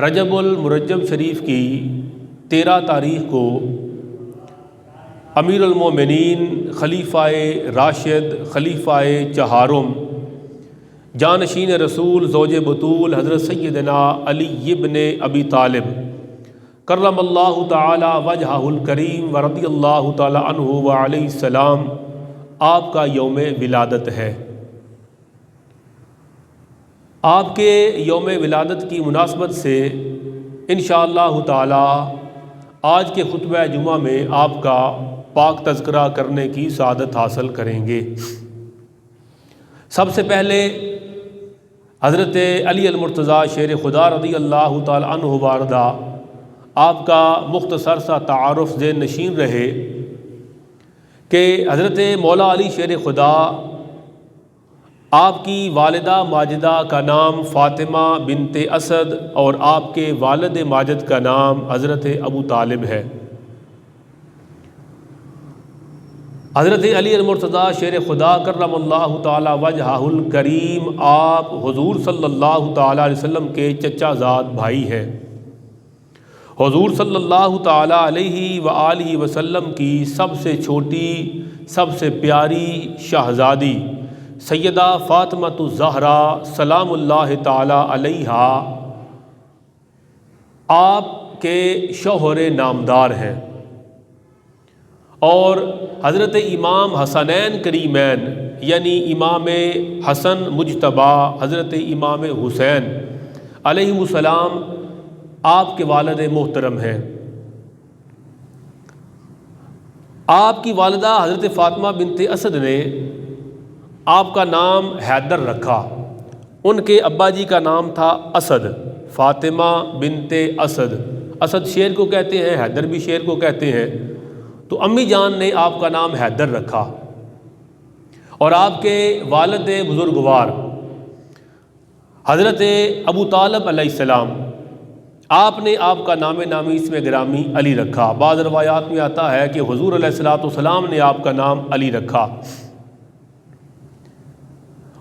رجب المرجب شریف کی 13 تاریخ کو امیر المومنین خلیفہ راشد خلیفہ چہارم جانشین رسول زوج بطول حضرت سیدنا علی ابن ابی طالب کرم اللہ تعالی وجہہ الکریم ورضی اللہ تعالی عنہ وعلیہ السلام آپ کا یوم ولادت ہے۔ آپ کے یوم ولادت کی مناسبت سے انشاءاللہ تعالی آج کے خطبہ جمعہ میں آپ کا پاک تذکرہ کرنے کی سعادت حاصل کریں گے۔ سب سے پہلے حضرت علی المرتضیٰ شیر خدا رضی اللہ تعالی عنہ وارضہ آپ کا مختصر سا تعارف ذہن نشین رہے کہ حضرت مولا علی شیر خدا آپ کی والدہ ماجدہ کا نام فاطمہ بنت اسد اور آپ کے والد ماجد کا نام حضرت ابو طالب ہے۔ حضرت علی المرتضیٰ شیر خدا کرم اللہ تعالی وجہہ الکریم آپ حضور صلی اللہ تعالی علیہ وسلم کے چچا زاد بھائی ہیں۔ حضور صلی اللہ تعالی علیہ وآلہ وسلم کی سب سے چھوٹی سب سے پیاری شہزادی سیدہ فاطمۃ الزہرا سلام اللہ تعالی علیہا آپ کے شوہر نامدار ہیں، اور حضرت امام حسنین کریمین یعنی امام حسن مجتبی حضرت امام حسین علیہ السلام آپ کے والد محترم ہیں۔ آپ کی والدہ حضرت فاطمہ بنت اسد نے آپ کا نام حیدر رکھا، ان کے ابا جی کا نام تھا اسد، فاطمہ بنت اسد، اسد شیر کو کہتے ہیں، حیدر بھی شیر کو کہتے ہیں، تو امی جان نے آپ کا نام حیدر رکھا۔ اور آپ کے والد بزرگوار حضرت ابو طالب علیہ السلام آپ نے آپ کا نام نامی اسم گرامی علی رکھا۔ بعض روایات میں آتا ہے کہ حضور علیہ السلام نے آپ کا نام علی رکھا۔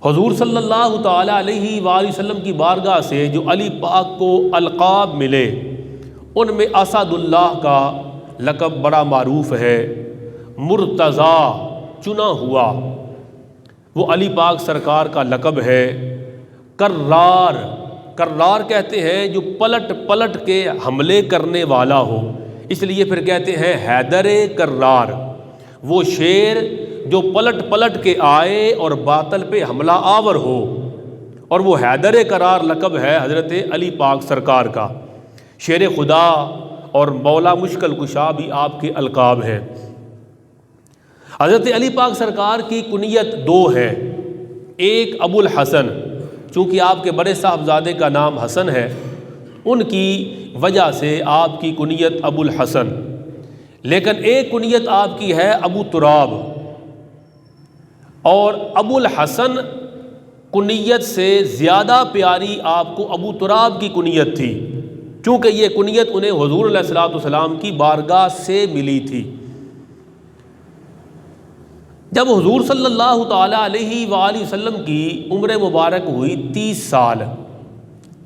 حضور صلی اللہ تعالی علیہ وآلہ وسلم کی بارگاہ سے جو علی پاک کو القاب ملے ان میں اسد اللہ کا لقب بڑا معروف ہے، مرتضیٰ چنا ہوا وہ علی پاک سرکار کا لقب ہے، کرار کرار کہتے ہیں جو پلٹ پلٹ کے حملے کرنے والا ہو، اس لیے پھر کہتے ہیں حیدر کرار، وہ شیر جو پلٹ پلٹ کے آئے اور باطل پہ حملہ آور ہو، اور وہ حیدر کرار لقب ہے حضرت علی پاک سرکار کا۔ شیر خدا اور مولا مشکل کشا بھی آپ کے القاب ہیں۔ حضرت علی پاک سرکار کی کنیت 2 ہے، ایک ابو الحسن، چونکہ آپ کے بڑے صاحبزادے کا نام حسن ہے ان کی وجہ سے آپ کی کنیت ابو الحسن، لیکن ایک کنیت آپ کی ہے ابو تراب، اور ابو الحسن کنیت سے زیادہ پیاری آپ کو ابو تراب کی کنیت تھی، چونکہ یہ کنیت انہیں حضور علیہ السلام کی بارگاہ سے ملی تھی۔ جب حضور صلی اللہ تعالی علیہ وآلہ وسلم کی عمر مبارک ہوئی 30 سال،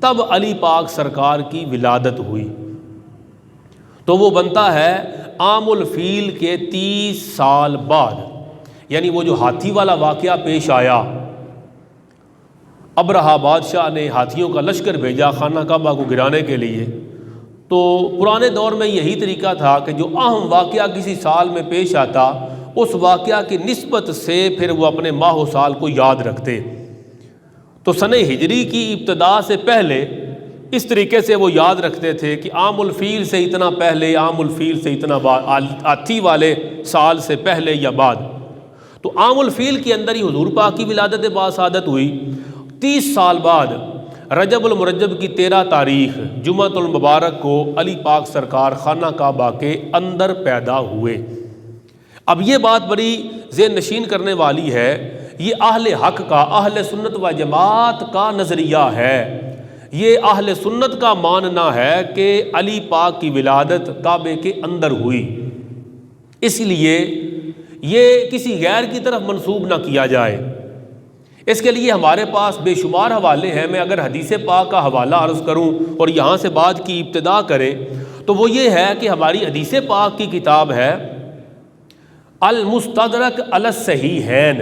تب علی پاک سرکار کی ولادت ہوئی، تو وہ بنتا ہے عام الفیل کے 30 سال بعد، یعنی وہ جو ہاتھی والا واقعہ پیش آیا، ابرہہ بادشاہ نے ہاتھیوں کا لشکر بھیجا خانہ کعبہ کو گرانے کے لیے، تو پرانے دور میں یہی طریقہ تھا کہ جو اہم واقعہ کسی سال میں پیش آتا اس واقعہ کی نسبت سے پھر وہ اپنے ماہ و سال کو یاد رکھتے، تو سنہ ہجری کی ابتدا سے پہلے اس طریقے سے وہ یاد رکھتے تھے کہ عام الفیل سے اتنا پہلے، عام الفیل سے اتنا بعد، ہاتھی والے سال سے پہلے یا بعد، تو عام الفیل کے اندر ہی حضور پاک کی ولادت باسعادت ہوئی۔ 30 سال بعد رجب المرجب کی 13 تاریخ جمعۃ المبارک کو علی پاک سرکار خانہ کعبہ کے اندر پیدا ہوئے۔ اب یہ بات بڑی ذہن نشین کرنے والی ہے، یہ اہل حق کا، اہل سنت و جماعت کا نظریہ ہے، یہ اہل سنت کا ماننا ہے کہ علی پاک کی ولادت کعبے کے اندر ہوئی، اس لیے یہ کسی غیر کی طرف منسوب نہ کیا جائے، اس کے لیے ہمارے پاس بے شمار حوالے ہیں۔ میں اگر حدیث پاک کا حوالہ عرض کروں اور یہاں سے بات کی ابتدا کریں تو وہ یہ ہے کہ ہماری حدیث پاک کی کتاب ہے المستدرک علی الصحیحین،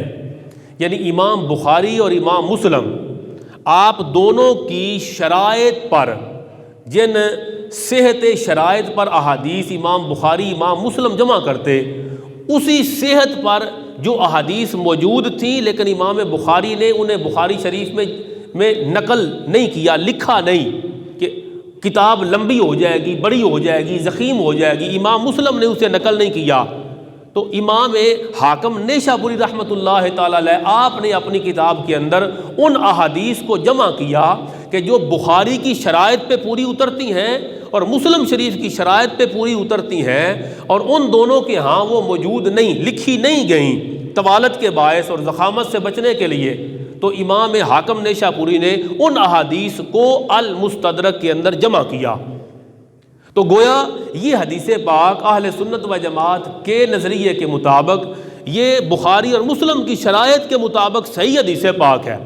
یعنی امام بخاری اور امام مسلم آپ دونوں کی شرائط پر، جن صحت شرائط پر احادیث امام بخاری امام مسلم جمع کرتے، اسی صحت پر جو احادیث موجود تھیں لیکن امام بخاری نے انہیں بخاری شریف میں نقل نہیں کیا، لکھا نہیں کہ کتاب لمبی ہو جائے گی، بڑی ہو جائے گی، ضخیم ہو جائے گی، امام مسلم نے اسے نقل نہیں کیا، تو امام حاکم نیشابوری رحمۃ اللہ تعالی علیہ آپ نے اپنی کتاب کے اندر ان احادیث کو جمع کیا کہ جو بخاری کی شرائط پہ پوری اترتی ہیں اور مسلم شریف کی شرائط پہ پوری اترتی ہیں، اور ان دونوں کے ہاں وہ موجود نہیں، لکھی نہیں گئیں طوالت کے باعث اور ضخامت سے بچنے کے لیے، تو امام حاکم نیشابوری نے ان احادیث کو المستدرک کے اندر جمع کیا۔ تو گویا یہ حدیث پاک اہل سنت و جماعت کے نظریے کے مطابق، یہ بخاری اور مسلم کی شرائط کے مطابق صحیح حدیث پاک ہے۔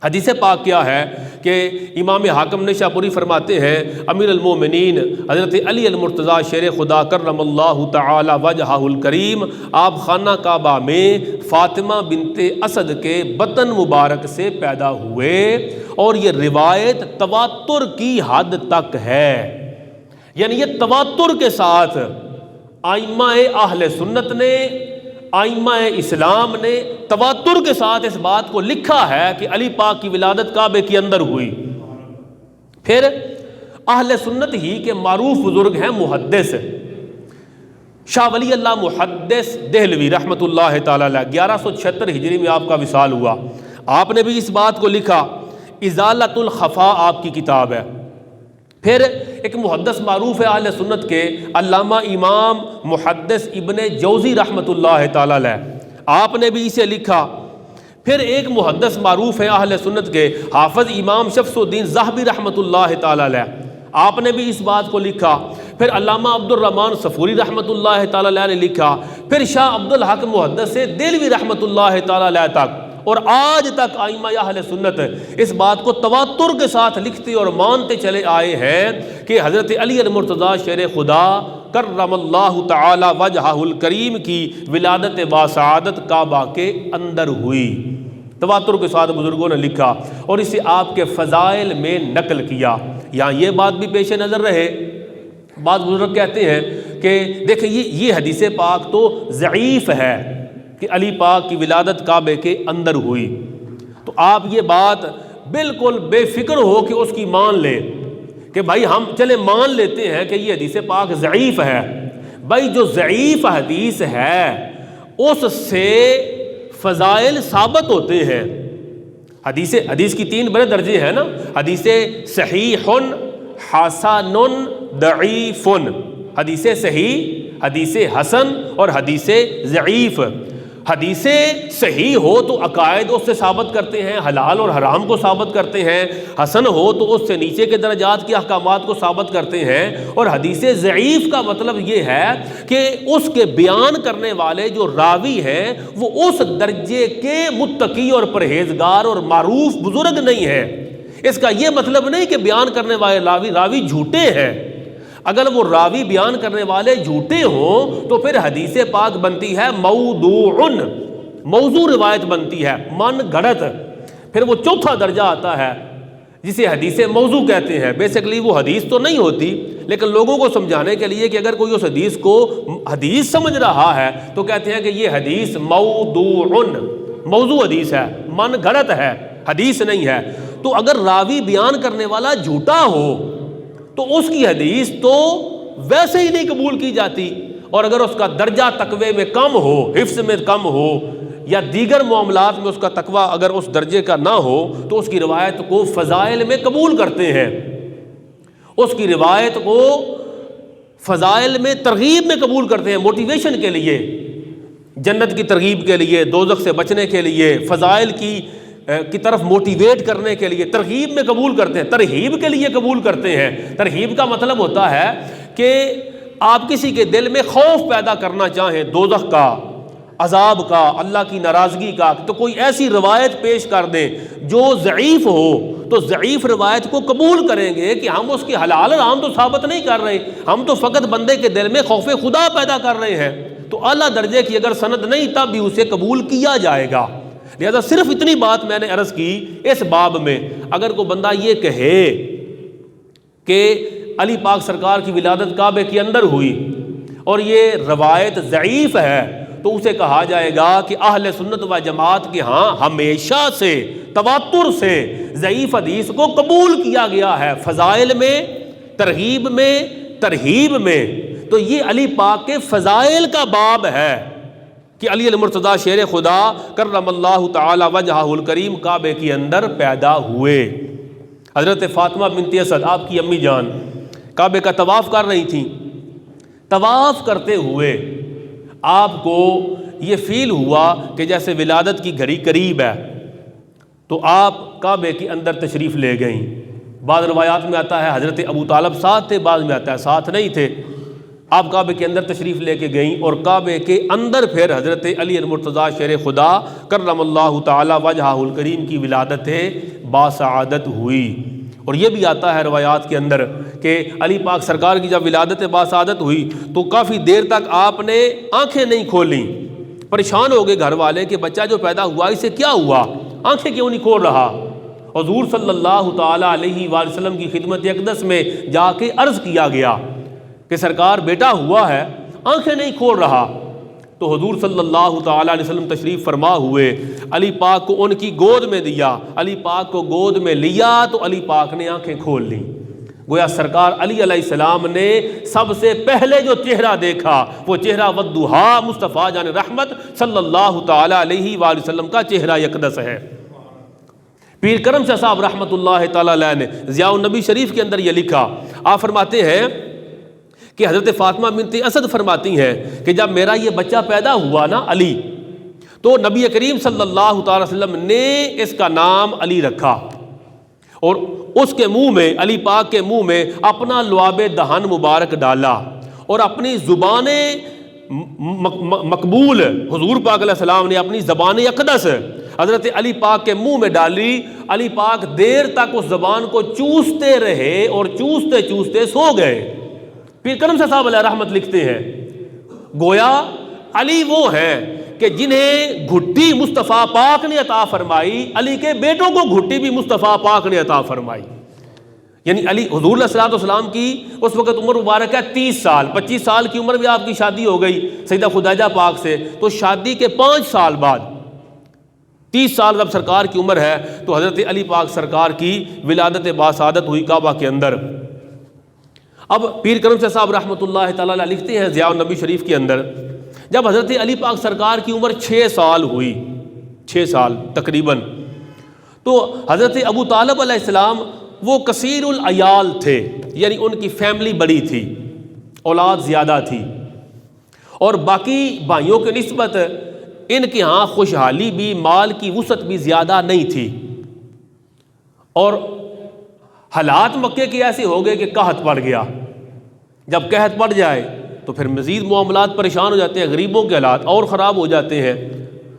حدیث پاک کیا ہے کہ امام حاکم نیشابوری فرماتے ہیں امیر المومنین حضرت علی المرتضیٰ شیر خدا کرم اللہ تعالی وجہہ الکریم، آپ خانہ کعبہ میں فاطمہ بنت اسد کے بطن مبارک سے پیدا ہوئے، اور یہ روایت تواتر کی حد تک ہے، یعنی یہ تواتر کے ساتھ ائمہ اہل سنت نے، ائمہ اسلام نے تواتر کے ساتھ اس بات کو لکھا ہے کہ علی پاک کی ولادت کعبے کے اندر ہوئی۔ پھر اہل سنت ہی کے معروف بزرگ ہیں محدث شاہ ولی اللہ محدث دہلوی رحمۃ اللہ تعالی علیہ، 1176 ہجری میں آپ کا وصال ہوا، آپ نے بھی اس بات کو لکھا، ازالۃ الخفا آپ کی کتاب ہے۔ پھر ایک محدث معروف ہے اہل سنت کے علامہ امام محدث ابن جوزی رحمۃ اللہ تعالی علیہ، آپ نے بھی اسے لکھا۔ پھر ایک محدث معروف ہے اہل سنت کے حافظ امام شفص الدین ذہبی رحمۃ اللہ تعالی علیہ، آپ نے بھی اس بات کو لکھا۔ پھر علامہ عبد الرحمن صفوری رحمۃ اللہ تعالی علیہ نے لکھا۔ پھر شاہ عبد الحق محدث دہلوی رحمۃ اللہ تعالی علیہ تک، اور آج تک ائمہ اہل سنت اس بات کو تواتر کے ساتھ لکھتے اور مانتے چلے آئے ہیں کہ حضرت علی المرتضیٰ شیر خدا کرم اللہ تعالی وجہہ الکریم کی ولادت باسعادت کعبہ کے اندر ہوئی، تواتر کے ساتھ بزرگوں نے لکھا اور اسے آپ کے فضائل میں نقل کیا۔ یہاں یہ بات بھی پیش نظر رہے، بعض بزرگ کہتے ہیں کہ دیکھیں یہ حدیث پاک تو ضعیف ہے کہ علی پاک کی ولادت کعبے کے اندر ہوئی، تو آپ یہ بات بالکل بے فکر ہو کہ اس کی مان لیں کہ بھائی ہم چلے مان لیتے ہیں کہ یہ حدیث پاک ضعیف ہے۔ بھائی جو ضعیف حدیث ہے اس سے فضائل ثابت ہوتے ہیں۔ حدیث کی 3 بڑے درجے ہیں نا، حدیث صحیح، حسن، ضعیف، حدیث صحیح، حدیث حسن اور حدیث ضعیف۔ حدیث صحیح ہو تو عقائد اس سے ثابت کرتے ہیں، حلال اور حرام کو ثابت کرتے ہیں، حسن ہو تو اس سے نیچے کے درجات کے احکامات کو ثابت کرتے ہیں، اور حدیث ضعیف کا مطلب یہ ہے کہ اس کے بیان کرنے والے جو راوی ہیں وہ اس درجے کے متقی اور پرہیزگار اور معروف بزرگ نہیں ہیں۔ اس کا یہ مطلب نہیں کہ بیان کرنے والے راوی جھوٹے ہیں۔ اگر وہ راوی بیان کرنے والے جھوٹے ہوں تو پھر حدیث پاک بنتی ہے موضوع، موضوع روایت بنتی ہے، من گھڑت۔ پھر وہ چوتھا درجہ آتا ہے جسے حدیث موضوع کہتے ہیں۔ بیسیکلی وہ حدیث تو نہیں ہوتی، لیکن لوگوں کو سمجھانے کے لیے کہ اگر کوئی اس حدیث کو حدیث سمجھ رہا ہے تو کہتے ہیں کہ یہ حدیث موضوع، موضوع حدیث ہے، من گھڑت ہے، حدیث نہیں ہے۔ تو اگر راوی بیان کرنے والا جھوٹا ہو تو اس کی حدیث تو ویسے ہی نہیں قبول کی جاتی، اور اگر اس کا درجہ تقوی میں کم ہو، حفظ میں کم ہو، یا دیگر معاملات میں اس کا تقوی اگر اس درجے کا نہ ہو تو اس کی روایت کو فضائل میں قبول کرتے ہیں، اس کی روایت کو فضائل میں ترغیب میں قبول کرتے ہیں، موٹیویشن کے لیے، جنت کی ترغیب کے لیے، دوزخ سے بچنے کے لیے، فضائل کی طرف موٹیویٹ کرنے کے لیے ترغیب میں قبول کرتے ہیں، ترہیب کے لیے قبول کرتے ہیں۔ ترہیب کا مطلب ہوتا ہے کہ آپ کسی کے دل میں خوف پیدا کرنا چاہیں دوزخ کا، عذاب کا، اللہ کی ناراضگی کا، تو کوئی ایسی روایت پیش کر دیں جو ضعیف ہو تو ضعیف روایت کو قبول کریں گے کہ ہم اس کی حلال حرام تو ثابت نہیں کر رہے، ہم تو فقط بندے کے دل میں خوف خدا پیدا کر رہے ہیں، تو اعلیٰ درجے کی اگر سند نہیں تب بھی اسے قبول کیا جائے گا۔ لہذا صرف اتنی بات میں نے عرض کی اس باب میں، اگر کوئی بندہ یہ کہے کہ علی پاک سرکار کی ولادت کعبے کے اندر ہوئی اور یہ روایت ضعیف ہے، تو اسے کہا جائے گا کہ اہل سنت و جماعت کے ہاں ہمیشہ سے تواتر سے ضعیف حدیث کو قبول کیا گیا ہے، فضائل میں، ترغیب میں، ترہیب میں۔ تو یہ علی پاک کے فضائل کا باب ہے کہ علی المرتضیٰ شیر خدا کرم اللہ تعالی وجہہ الکریم کعبے کے اندر پیدا ہوئے۔ حضرت فاطمہ بنت اسد آپ کی امی جان کعبے کا طواف کر رہی تھیں، طواف کرتے ہوئے آپ کو یہ فیل ہوا کہ جیسے ولادت کی گھڑی قریب ہے، تو آپ کعبے کے اندر تشریف لے گئیں۔ بعض روایات میں آتا ہے حضرت ابو طالب ساتھ تھے، بعض میں آتا ہے ساتھ نہیں تھے۔ آپ کعبے کے اندر تشریف لے کے گئیں اور کعبے کے اندر پھر حضرت علی المرتضیٰ شیر خدا کرم اللہ تعالی وجہہ الکریم کی ولادت باسعادت ہوئی۔ اور یہ بھی آتا ہے روایات کے اندر کہ علی پاک سرکار کی جب ولادت باسعادت ہوئی تو کافی دیر تک آپ نے آنکھیں نہیں کھولیں، پریشان ہو گئے گھر والے کہ بچہ جو پیدا ہوا اسے کیا ہوا، آنکھیں کیوں نہیں کھول رہا۔ حضور صلی اللہ تعالی علیہ وآلہ وسلم کی خدمت اقدس میں جا کے عرض کیا گیا کہ سرکار بیٹا ہوا ہے، آنکھیں نہیں کھول رہا۔ تو حضور صلی اللہ تعالی علیہ وسلم تشریف فرما ہوئے، علی پاک کو ان کی گود میں دیا، علی پاک کو گود میں لیا تو علی پاک نے آنکھیں کھول لیں۔ گویا سرکار علی علیہ السلام نے سب سے پہلے جو چہرہ دیکھا وہ چہرہ والضحیٰ مصطفیٰ جان رحمت صلی اللہ تعالی علیہ وآلہ وسلم کا چہرہ اقدس ہے۔ پیر کرم شاہ صاحب رحمۃ اللہ تعالی علیہ نے ضیاء النبی شریف کے اندر یہ لکھا، آپ فرماتے ہیں کہ حضرت فاطمہ بنت اسد فرماتی ہیں کہ جب میرا یہ بچہ پیدا ہوا نا علی، تو نبی کریم صلی اللہ تعالی وسلم نے اس کا نام علی رکھا اور اس کے منہ میں، علی پاک کے منہ میں اپنا لعاب دہن مبارک ڈالا اور اپنی زبان مقبول حضور پاک علیہ السلام نے اپنی زبان اقدس حضرت علی پاک کے منہ میں ڈالی۔ علی پاک دیر تک اس زبان کو چوستے رہے اور چوستے چوستے سو گئے۔ پیر کرم شاہ صاحب علیہ رحمت لکھتے ہیں گویا علی وہ ہیں کہ جنہیں گھٹی مصطفیٰ پاک نے عطا فرمائی، علی کے بیٹوں کو گھٹی بھی مصطفیٰ پاک نے عطا فرمائی۔ یعنی علی حضور علیہ الصلوۃ والسلام کی اس وقت عمر مبارک ہے 30 سال، 25 سال کی عمر میں آپ کی شادی ہو گئی سیدہ خدیجہ پاک سے، تو شادی کے 5 سال بعد 30 سال جب سرکار کی عمر ہے تو حضرت علی پاک سرکار کی ولادت باسعادت ہوئی کعبہ کے اندر۔ اب پیر کرم شاہ صاحب رحمۃ اللہ تعالی علیہ لکھتے ہیں ضیاء النبی شریف کے اندر، جب حضرت علی پاک سرکار کی عمر 6 سال ہوئی، 6 سال تقریباً، تو حضرت ابو طالب علیہ السلام وہ کثیر العیال تھے، یعنی ان کی فیملی بڑی تھی، اولاد زیادہ تھی، اور باقی بھائیوں کے نسبت ان کے ہاں خوشحالی بھی، مال کی وسعت بھی زیادہ نہیں تھی، اور حالات مکے کے ایسے ہو گئے کہ قحط پڑ گیا۔ جب قحط پڑ جائے تو پھر مزید معاملات پریشان ہو جاتے ہیں، غریبوں کے حالات اور خراب ہو جاتے ہیں۔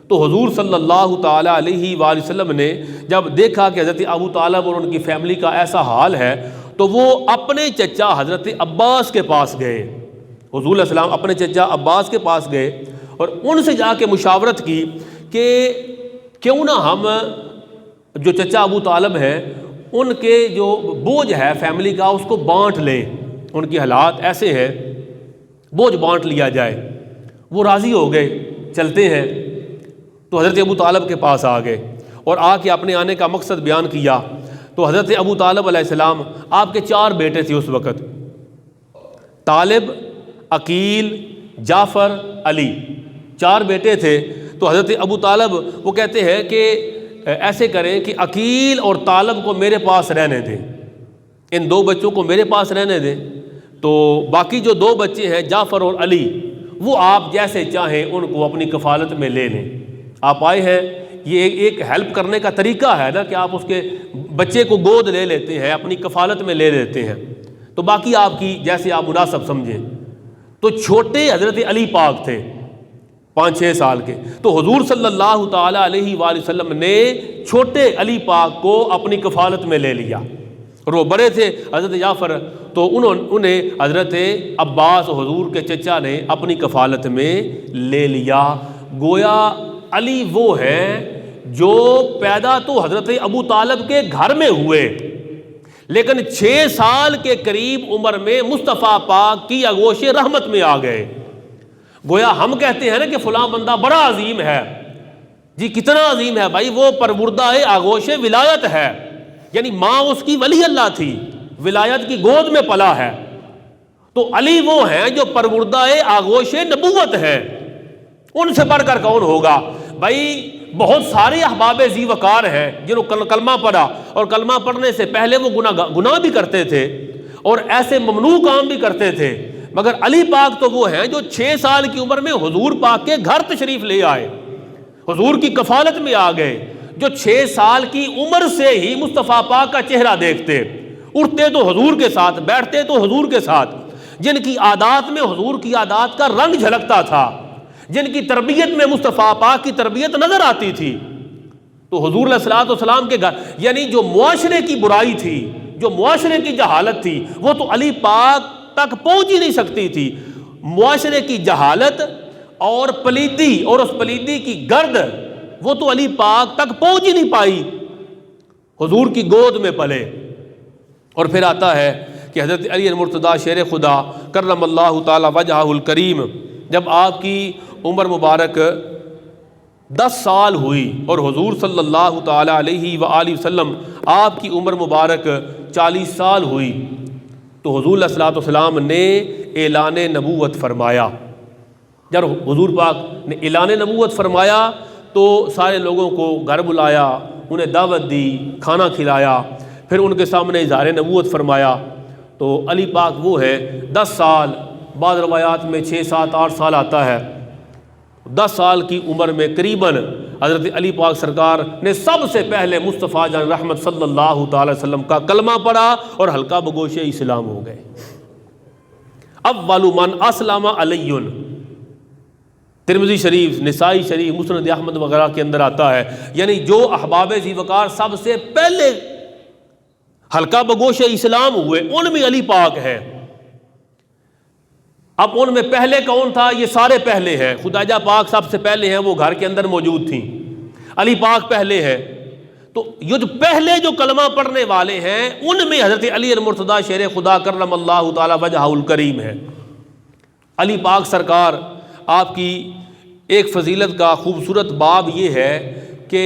تو حضور صلی اللہ تعالی علیہ وآلہ وسلم نے جب دیکھا کہ حضرت ابو طالب اور ان کی فیملی کا ایسا حال ہے تو وہ اپنے چچا حضرت عباس کے پاس گئے، حضور علیہ السلام اپنے چچا عباس کے پاس گئے اور ان سے جا کے مشاورت کی کہ کیوں نہ ہم جو چچا ابو طالب ہیں ان کے جو بوجھ ہے فیملی کا اس کو بانٹ لیں، ان کی حالات ایسے ہیں، بوجھ بانٹ لیا جائے۔ وہ راضی ہو گئے، چلتے ہیں۔ تو حضرت ابو طالب کے پاس آ گئے اور آ کے اپنے آنے کا مقصد بیان کیا۔ تو حضرت ابو طالب علیہ السلام، آپ کے 4 بیٹے تھے اس وقت، طالب، عقیل، جعفر، علی، 4 بیٹے تھے۔ تو حضرت ابو طالب وہ کہتے ہیں کہ ایسے کریں کہ عقیل اور طالب کو میرے پاس رہنے دیں، ان 2 بچوں کو میرے پاس رہنے دیں، تو باقی جو 2 بچے ہیں جعفر اور علی وہ آپ جیسے چاہیں ان کو اپنی کفالت میں لے لیں۔ آپ آئے ہیں، یہ ایک ہیلپ کرنے کا طریقہ ہے نا کہ آپ اس کے بچے کو گود لے لیتے ہیں، اپنی کفالت میں لے لیتے ہیں، تو باقی آپ کی جیسے آپ مناسب سمجھیں۔ تو چھوٹے حضرت علی پاک تھے، 5-6 سال کے۔ تو حضور صلی اللہ تعالیٰ علیہ وآلہ وسلم نے چھوٹے علی پاک کو اپنی کفالت میں لے لیا، اور وہ بڑے تھے حضرت جعفر، تو انہیں حضرت عباس حضور کے چچا نے اپنی کفالت میں لے لیا۔ گویا علی وہ ہیں جو پیدا تو حضرت ابو طالب کے گھر میں ہوئے، لیکن 6 سال کے قریب عمر میں مصطفیٰ پاک کی آغوش رحمت میں آ گئے۔ گویا ہم کہتے ہیں نا کہ فلاں بندہ بڑا عظیم ہے، جی کتنا عظیم ہے بھائی، وہ پروردہ آغوش ولایت ہے، یعنی ماں اس کی ولی اللہ تھی، ولایت کی گود میں پلا ہے۔ تو علی وہ ہیں جو پروردہ آغوش نبوت ہے، ان سے بڑھ کر کون ہوگا بھائی؟ بہت سارے احباب ذی وقار ہیں جنہوں کلمہ پڑھا، اور کلمہ پڑھنے سے پہلے وہ گناہ بھی کرتے تھے اور ایسے ممنوع کام بھی کرتے تھے، مگر علی پاک تو وہ ہیں جو 6 سال کی عمر میں حضور پاک کے گھر تشریف لے آئے، حضور کی کفالت میں آ گئے، جو 6 سال کی عمر سے ہی مصطفیٰ پاک کا چہرہ دیکھتے، اٹھتے تو حضور کے ساتھ، بیٹھتے تو حضور کے ساتھ، جن کی عادات میں حضور کی عادات کا رنگ جھلکتا تھا، جن کی تربیت میں مصطفیٰ پاک کی تربیت نظر آتی تھی۔ تو حضور علیہ الصلوۃ والسلام کے گھر، یعنی جو معاشرے کی برائی تھی، جو معاشرے کی جہالت تھی، وہ تو علی پاک تک پہنچ ہی نہیں سکتی تھی۔ معاشرے کی جہالت اور پلیدی، اور اس پلیدی کی گرد، وہ تو علی پاک تک پہنچ ہی نہیں پائی، حضور کی گود میں پلے۔ اور پھر آتا ہے کہ حضرت علی المرتضیٰ شیر خدا کرم اللہ تعالی وجہہ الکریم، جب آپ کی عمر مبارک 10 سال ہوئی اور حضور صلی اللہ تعالی علیہ وآلہ وسلم آپ کی عمر مبارک 40 سال ہوئی، تو حضور علیہ الصلوۃ والسلام نے اعلان نبوت فرمایا۔ جب حضور پاک نے اعلان نبوت فرمایا تو سارے لوگوں کو گھر بلایا، انہیں دعوت دی، کھانا کھلایا، پھر ان کے سامنے اظہار نبوت فرمایا۔ تو علی پاک وہ ہے 10 سال، بعض روایات میں 6, 7, 8 سال آتا ہے، 10 سال کی عمر میں قریباً حضرت علی پاک سرکار نے سب سے پہلے مصطفیٰ جان رحمت صلی اللہ تعالی وسلم کا کلمہ پڑھا اور حلقہ بگوش اسلام ہو گئے۔ اول من اسلم علی، ترمذی شریف، نسائی شریف، مسند احمد وغیرہ کے اندر آتا ہے، یعنی جو احباب ذی وقار سب سے پہلے حلقہ بگوش اسلام ہوئے ان میں علی پاک ہے۔ اب ان میں پہلے کون تھا؟ یہ سارے پہلے ہیں، خدیجہ پاک سب سے پہلے ہیں، وہ گھر کے اندر موجود تھیں، علی پاک پہلے ہے۔ تو یہ جو پہلے جو کلمہ پڑھنے والے ہیں ان میں حضرت علی المرتضیٰ شیر خدا کرم اللہ تعالی وجہہ الکریم ہے۔ علی پاک سرکار، آپ کی ایک فضیلت کا خوبصورت باب یہ ہے کہ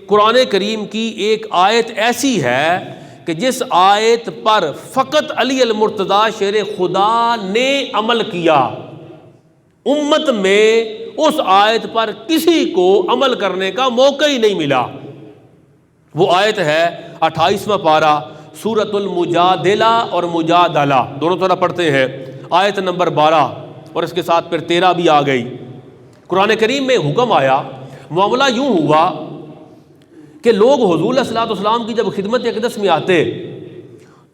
قرآن کریم کی ایک آیت ایسی ہے کہ جس آیت پر فقط علی المرتضیٰ شیر خدا نے عمل کیا، امت میں اس آیت پر کسی کو عمل کرنے کا موقع ہی نہیں ملا۔ وہ آیت ہے 28واں پارہ سورۃ المجادلہ اور مجادلہ، دونوں طرح پڑھتے ہیں، آیت نمبر 12 اور اس کے ساتھ پھر 13 بھی آ گئی۔ قرآن کریم میں حکم آیا، معاملہ یوں ہوا کہ لوگ حضور علیہ الصلوۃ والسلام کی جب خدمت اقدس میں آتے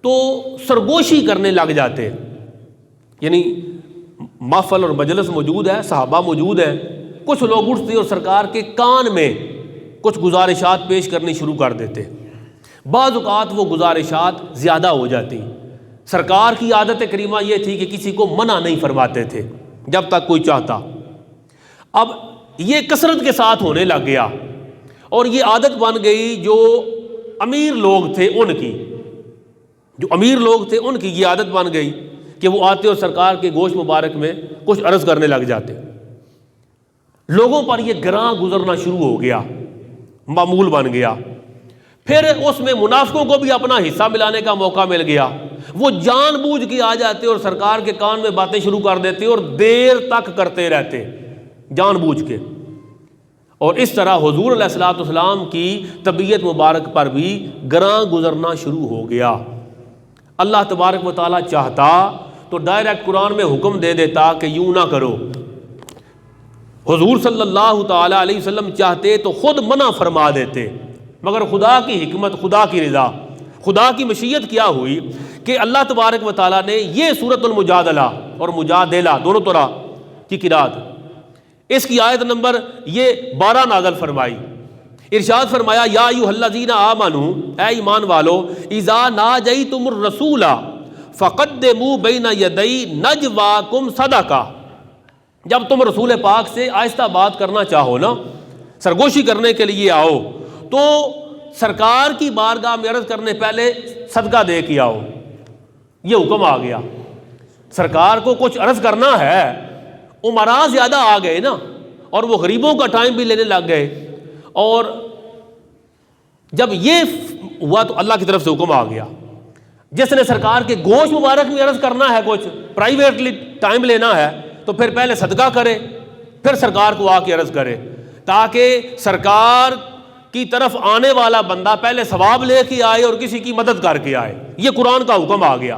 تو سرگوشی کرنے لگ جاتے، یعنی محفل اور مجلس موجود ہے، صحابہ موجود ہیں، کچھ لوگ اٹھتے اور سرکار کے کان میں کچھ گزارشات پیش کرنی شروع کر دیتے۔ بعض اوقات وہ گزارشات زیادہ ہو جاتی، سرکار کی عادت کریمہ یہ تھی کہ کسی کو منع نہیں فرماتے تھے جب تک کوئی چاہتا۔ اب یہ کثرت کے ساتھ ہونے لگ گیا اور یہ عادت بن گئی جو امیر لوگ تھے ان کی، جو امیر لوگ تھے ان کی یہ عادت بن گئی کہ وہ آتے اور سرکار کے گوشت مبارک میں کچھ عرض کرنے لگ جاتے۔ لوگوں پر یہ گراں گزرنا شروع ہو گیا، معمول بن گیا۔ پھر اس میں منافقوں کو بھی اپنا حصہ ملانے کا موقع مل گیا، وہ جان بوجھ کے آ جاتے اور سرکار کے کان میں باتیں شروع کر دیتے اور دیر تک کرتے رہتے جان بوجھ کے۔ اور اس طرح حضور علیہ الصلوۃ والسلام کی طبیعت مبارک پر بھی گراں گزرنا شروع ہو گیا۔ اللہ تبارک و تعالیٰ چاہتا تو ڈائریکٹ قرآن میں حکم دے دیتا کہ یوں نہ کرو، حضور صلی اللہ تعالی علیہ وسلم چاہتے تو خود منع فرما دیتے، مگر خدا کی حکمت، خدا کی رضا، خدا کی مشیت کیا ہوئی کہ اللہ تبارک و تعالیٰ نے یہ سورۃ المجادلہ اور مجادلہ دونوں طرح کی قرات، اس کی آیت نمبر یہ 12 نازل فرمائی. ارشاد فرمایا یا ایھا الذین آمنوا، اے ایمان والو، اذا ناجیتم الرسول فقدموا بین یدی نجواکم صدقہ، جب تم رسول پاک سے آہستہ بات کرنا چاہو نا، سرگوشی کرنے کے لیے آؤ، تو سرکار کی بارگاہ میں عرض کرنے پہلے صدقہ دے کے آؤ. یہ حکم آ گیا. سرکار کو کچھ عرض کرنا ہے، امراء زیادہ آ گئے نا، اور وہ غریبوں کا ٹائم بھی لینے لگ گئے، اور جب یہ ہوا تو اللہ کی طرف سے حکم آ گیا. جس نے سرکار کے گوشت مبارک میں عرض کرنا ہے، کچھ پرائیویٹلی ٹائم لینا ہے، تو پھر پہلے صدقہ کرے، پھر سرکار کو آ کے عرض کرے، تاکہ سرکار کی طرف آنے والا بندہ پہلے ثواب لے کے آئے اور کسی کی مدد کر کے آئے. یہ قرآن کا حکم آ گیا.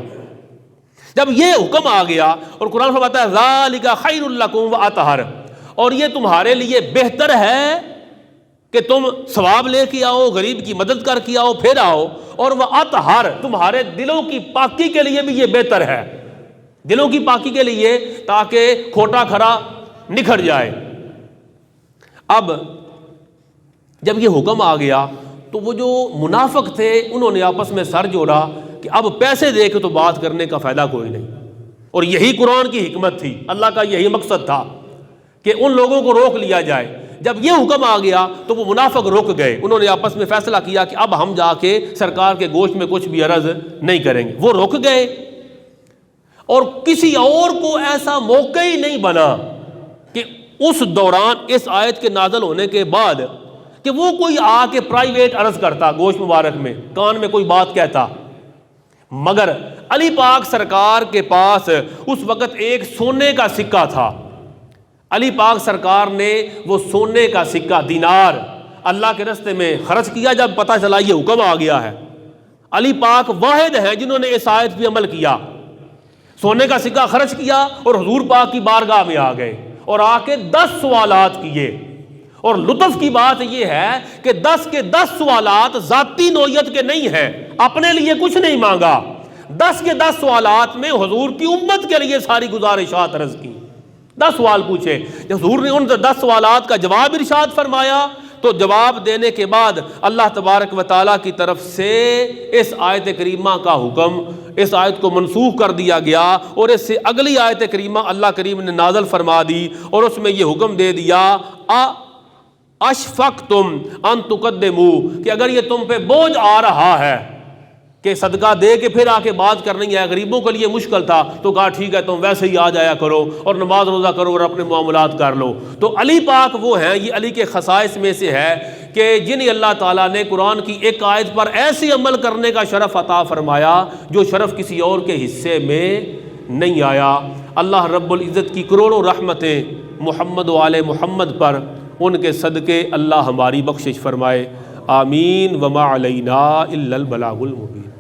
جب یہ حکم آ گیا اور قرآن فرماتا ہے ذالک خیر لکم واطہر، اور یہ تمہارے لیے بہتر ہے کہ تم ثواب لے کے آؤ، غریب کی مدد کر کے آؤ، پھر آؤ، اور واطہر، تمہارے دلوں کی پاکی کے لیے بھی یہ بہتر ہے، دلوں کی پاکی کے لیے، تاکہ کھوٹا کھرا نکھر جائے. اب جب یہ حکم آ گیا تو وہ جو منافق تھے انہوں نے آپس میں سر جوڑا کہ اب پیسے دے کے تو بات کرنے کا فائدہ کوئی نہیں. اور یہی قرآن کی حکمت تھی، اللہ کا یہی مقصد تھا کہ ان لوگوں کو روک لیا جائے. جب یہ حکم آ گیا تو وہ منافق رک گئے. انہوں نے آپس میں فیصلہ کیا کہ اب ہم جا کے سرکار کے گوشت میں کچھ بھی عرض نہیں کریں گے. وہ رک گئے، اور کسی اور کو ایسا موقع ہی نہیں بنا کہ اس دوران اس آیت کے نازل ہونے کے بعد کہ وہ کوئی آ کے پرائیویٹ عرض کرتا گوشت مبارک میں، کان میں کوئی بات کہتا. مگر علی پاک سرکار کے پاس اس وقت ایک سونے کا سکہ تھا. علی پاک سرکار نے وہ سونے کا سکہ دینار اللہ کے راستے میں خرچ کیا. جب پتہ چلا یہ حکم آ گیا ہے، علی پاک واحد ہیں جنہوں نے اس آیت پہ عمل کیا. سونے کا سکہ خرچ کیا اور حضور پاک کی بارگاہ میں آ گئے اور آ کے 10 سوالات کیے. اور لطف کی بات یہ ہے کہ 10 کے 10 سوالات ذاتی نوعیت کے نہیں ہیں، اپنے لیے کچھ نہیں مانگا. 10 کے 10 سوالات میں حضور کی امت کے لیے ساری گزارشات عرض کی. 10 سوال پوچھے. جب حضور نے ان 10 سوالات کا جواب ارشاد فرمایا تو جواب دینے کے بعد اللہ تبارک و تعالیٰ کی طرف سے اس آیت کریمہ کا حکم، اس آیت کو منسوخ کر دیا گیا، اور اس سے اگلی آیت کریمہ اللہ کریم نے نازل فرما دی، اور اس میں یہ حکم دے دیا اشفقتم ان تقدموا، کہ اگر یہ تم پہ بوجھ آ رہا ہے کہ صدقہ دے کے پھر آ کے بات کرنی ہے، غریبوں کے لیے مشکل تھا، تو کہا ٹھیک ہے تم ویسے ہی آ جایا کرو اور نماز روزہ کرو اور اپنے معاملات کر لو. تو علی پاک وہ ہیں، یہ علی کے خصائص میں سے ہے کہ جنہیں اللہ تعالیٰ نے قرآن کی ایک آیت پر ایسے عمل کرنے کا شرف عطا فرمایا جو شرف کسی اور کے حصے میں نہیں آیا. اللہ رب العزت کی کروڑوں رحمتیں محمد و آل محمد پر، ان کے صدقے اللہ ہماری بخشش فرمائے. آمین. وما علینا الا البلاغ المبین.